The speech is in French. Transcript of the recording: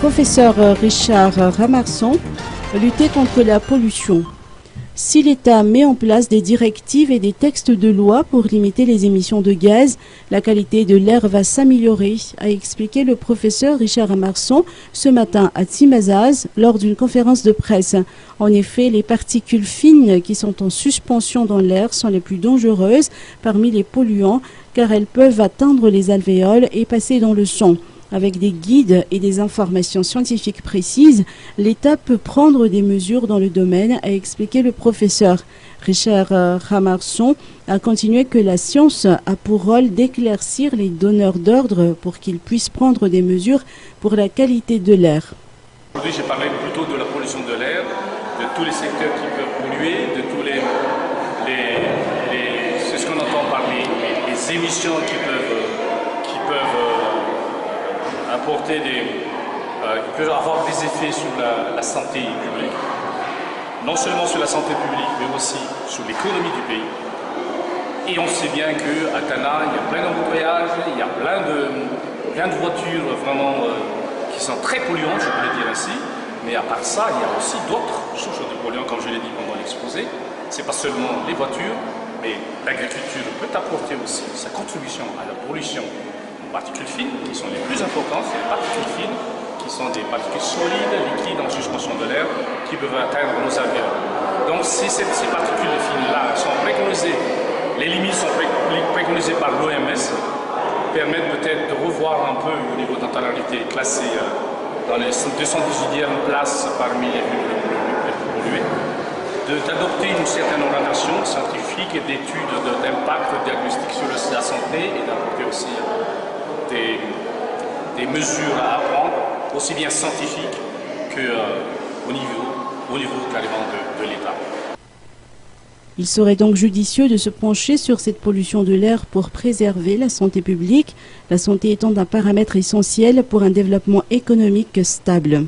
Professeur Richard Ramarson, lutter contre la pollution. Si l'État met en place des directives et des textes de loi pour limiter les émissions de gaz, la qualité de l'air va s'améliorer, a expliqué le professeur Richard Ramarson ce matin à Timazaz lors d'une conférence de presse. En effet, les particules fines qui sont en suspension dans l'air sont les plus dangereuses parmi les polluants car elles peuvent atteindre les alvéoles et passer dans le sang. Avec des guides et des informations scientifiques précises, l'État peut prendre des mesures dans le domaine, a expliqué le professeur. Richard Ramarson a continué que la science a pour rôle d'éclaircir les donneurs d'ordre pour qu'ils puissent prendre des mesures pour la qualité de l'air. Aujourd'hui, j'ai parlé plutôt de la pollution de l'air, de tous les secteurs qui peuvent polluer, de tous c'est ce qu'on entend par les émissions qui peuvent qui peut avoir des effets sur la santé publique. Non seulement sur la santé publique, mais aussi sur l'économie du pays. Et on sait bien qu'à Tana, il y a plein d'embouteillages, il y a plein de voitures vraiment qui sont très polluantes, je peux le dire ainsi. Mais à part ça, il y a aussi d'autres sources de polluants, comme je l'ai dit pendant l'exposé. C'est pas seulement les voitures, mais l'agriculture peut apporter aussi sa contribution à la pollution. Particules fines qui sont les plus importantes, c'est les particules fines qui sont des particules solides, liquides en suspension de l'air qui peuvent atteindre nos alvéoles. Donc si ces particules fines-là sont préconisées, les limites sont préconisées par l'OMS, permettent peut-être de revoir un peu au niveau de la réalité classée dans les 218e places parmi les plus polluées, d'adopter une certaine orientation scientifique et d'études d'impact diagnostic sur la santé et d'apporter aussi des mesures à apprendre, aussi bien scientifiques qu'au niveau carrément de l'État. Il serait donc judicieux de se pencher sur cette pollution de l'air pour préserver la santé publique, la santé étant un paramètre essentiel pour un développement économique stable.